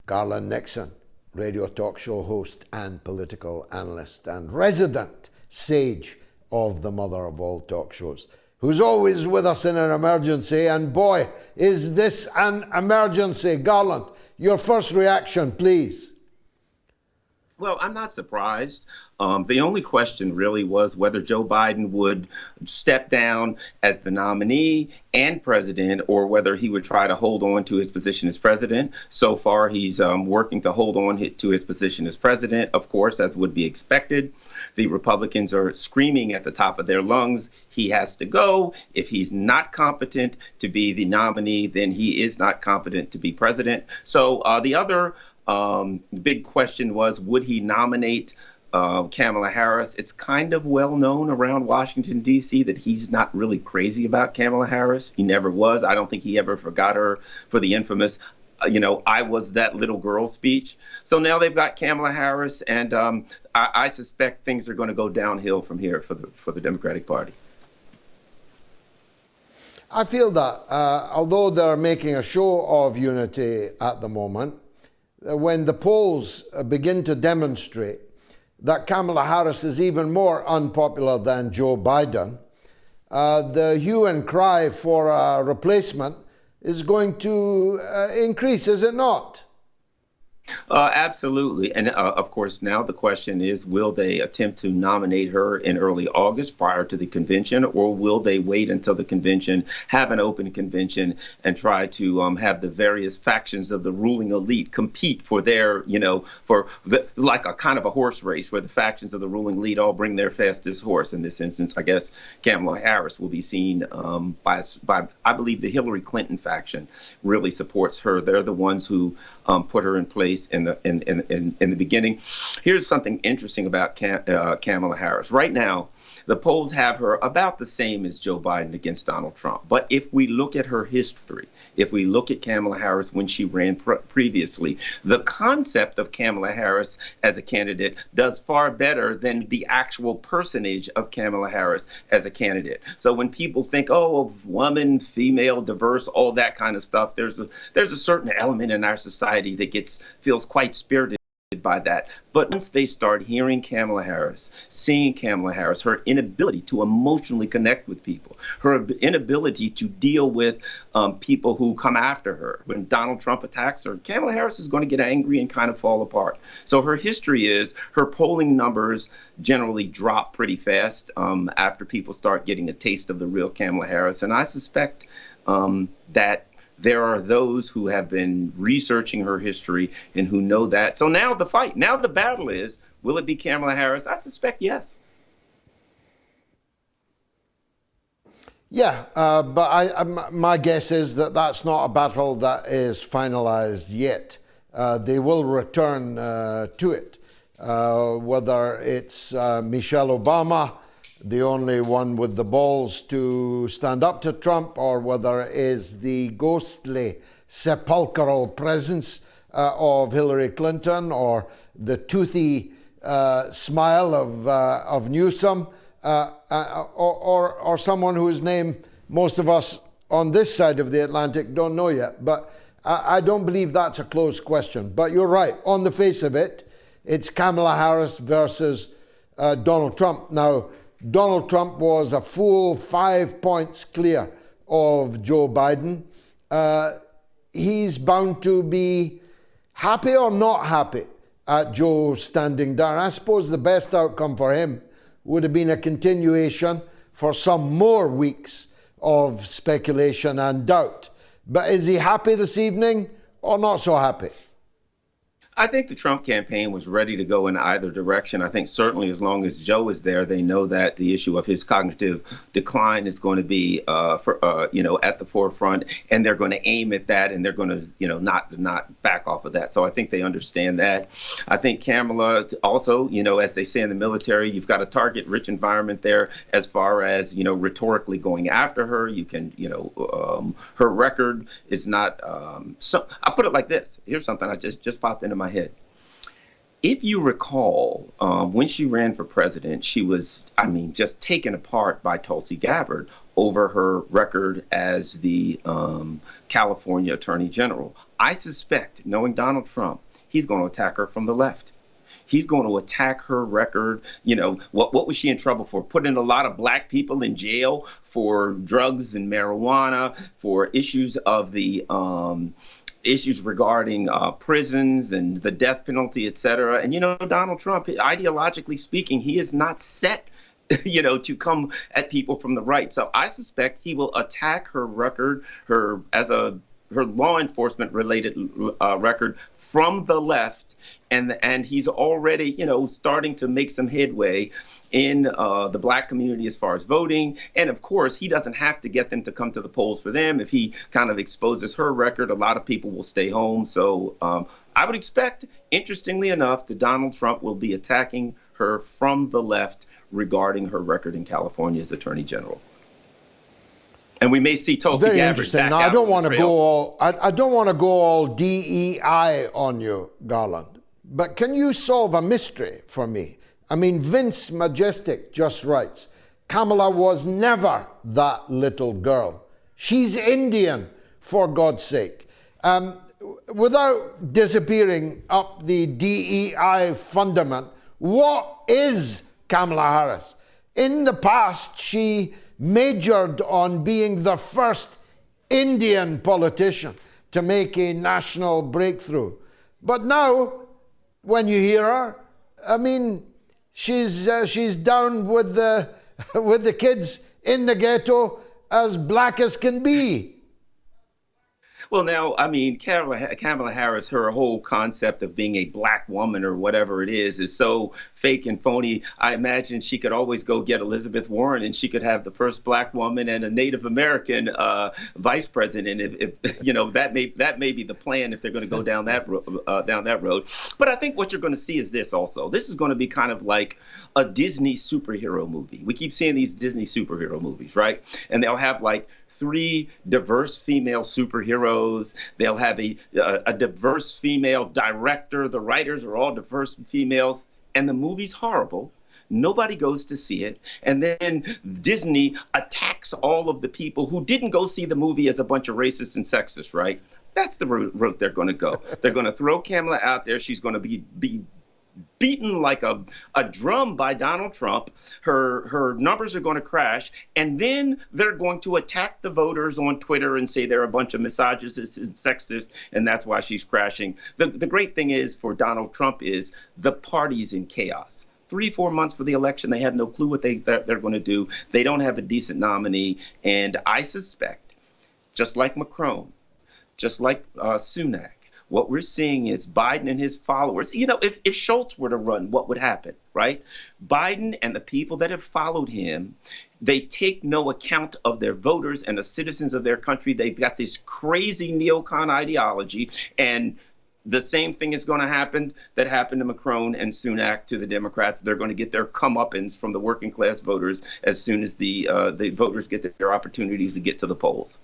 Garland Nixon, radio talk show host and political analyst and resident sage of the mother of all talk shows, who's always with us in an emergency. And boy, is this an emergency. Garland, your first reaction, please. Well, I'm not surprised. The only question really was whether Joe Biden would step down as the nominee and president, or whether he would try to hold on to his position as president. So far, he's working to hold on to his position as president, of course, as would be expected. The Republicans are screaming at the top of their lungs, he has to go. If he's not competent to be the nominee, then he is not competent to be president. So the other big question was, would he nominate Kamala Harris? It's kind of well known around Washington, D.C. that he's not really crazy about Kamala Harris. He never was. I don't think he ever forgot her for the infamous, I was that little girl speech. So now they've got Kamala Harris, and I suspect things are going to go downhill from here for the Democratic Party. I feel that although they're making a show of unity at the moment, when the polls begin to demonstrate that Kamala Harris is even more unpopular than Joe Biden, the hue and cry for a replacement is going to increase, is it not? Absolutely. And of course, now the question is, will they attempt to nominate her in early August prior to the convention, or will they wait until the convention, have an open convention, and try to have the various factions of the ruling elite compete for their, like a kind of a horse race where the factions of the ruling elite all bring their fastest horse. In this instance, I guess Kamala Harris will be seen by, I believe, the Hillary Clinton faction really supports her. They're the ones who put her in place in the beginning. Here's something interesting about Kamala Harris. Right now, the polls have her about the same as Joe Biden against Donald Trump. But if we look at her history, if we look at Kamala Harris when she ran previously, the concept of Kamala Harris as a candidate does far better than the actual personage of Kamala Harris as a candidate. So when people think, oh, woman, female, diverse, all that kind of stuff, there's a certain element in our society that feels quite spirited by that. But once they start hearing Kamala Harris, seeing Kamala Harris, her inability to emotionally connect with people, her inability to deal with people who come after her. When Donald Trump attacks her, Kamala Harris is going to get angry and kind of fall apart. So her history is her polling numbers generally drop pretty fast after people start getting a taste of the real Kamala Harris. And I suspect that there are those who have been researching her history and who know that. So now the battle is, will it be Kamala Harris? I suspect yes. Yeah, but my guess is that that's not a battle that is finalized yet. They will return to it, whether it's Michelle Obama, the only one with the balls to stand up to Trump, or whether it is the ghostly sepulchral presence of Hillary Clinton, or the toothy smile of Newsom, or someone whose name most of us on this side of the Atlantic don't know yet. But I don't believe that's a closed question. But you're right. On the face of it, it's Kamala Harris versus Donald Trump. Now, Donald Trump was a full 5 points clear of Joe Biden. He's bound to be happy or not happy at Joe standing down. I suppose the best outcome for him would have been a continuation for some more weeks of speculation and doubt. But is he happy this evening or not so happy? I think the Trump campaign was ready to go in either direction. I think certainly as long as Joe is there, they know that the issue of his cognitive decline is going to be, at the forefront, and they're going to aim at that, and they're going to, not back off of that. So I think they understand that. I think Kamala also, as they say in the military, you've got a target-rich environment there as far as, rhetorically going after her. You can, her record is not. So I'll put it like this. Here's something I just popped into my head. If you recall, when she ran for president, she was, just taken apart by Tulsi Gabbard over her record as the California Attorney General. I suspect, knowing Donald Trump, he's going to attack her from the left. He's going to attack her record. You know, what was she in trouble for? Putting a lot of black people in jail for drugs and marijuana, for issues of the issues regarding prisons and the death penalty, et cetera. And, you know, Donald Trump, ideologically speaking, he is not set, you know, to come at people from the right. So I suspect he will attack her record, her law enforcement related record from the left. And he's already, you know, starting to make some headway in the black community as far as voting. And of course, he doesn't have to get them to come to the polls for them. If he kind of exposes her record, a lot of people will stay home. So I would expect, interestingly enough, that Donald Trump will be attacking her from the left regarding her record in California as Attorney General. And we may see Tulsi Very Gabbard interesting. back Now, out I don't on want the to trail. go all I don't want to go all DEI on you, Garland. But can you solve a mystery for me? I mean, Vince Majestic just writes, Kamala was never that little girl. She's Indian, for God's sake. Without disappearing up the DEI fundament, what is Kamala Harris? In the past, she majored on being the first Indian politician to make a national breakthrough. But now, when you hear her, I mean, she's down with the kids in the ghetto, as black as can be. Well, now, I mean, Kamala Harris, her whole concept of being a black woman or whatever it is so fake and phony. I imagine she could always go get Elizabeth Warren and she could have the first black woman and a Native American vice president. If you know, that may be the plan if they're going to go down that road. But I think what you're going to see is this also. This is going to be kind of like a Disney superhero movie. We keep seeing these Disney superhero movies, right? And they'll have like 3 diverse female superheroes. They'll have a diverse female director. The writers are all diverse females. And the movie's horrible. Nobody goes to see it. And then Disney attacks all of the people who didn't go see the movie as a bunch of racists and sexist, right? That's the route they're going to go. They're going to throw Kamala out there. She's going to be beaten like a drum by Donald Trump. Her numbers are going to crash. And then they're going to attack the voters on Twitter and say they're a bunch of misogynists and sexist, and that's why she's crashing. The great thing is for Donald Trump is the party's in chaos. 3-4 months for the election, they have no clue what they're going to do. They don't have a decent nominee. And I suspect, just like Macron, just like Sunak, what we're seeing is Biden and his followers. You know, if Schultz were to run, what would happen, right? Biden and the people that have followed him, they take no account of their voters and the citizens of their country. They've got this crazy neocon ideology. And the same thing is going to happen that happened to Macron and Sunak to the Democrats. They're going to get their comeuppance from the working class voters as soon as the voters get their opportunities to get to the polls.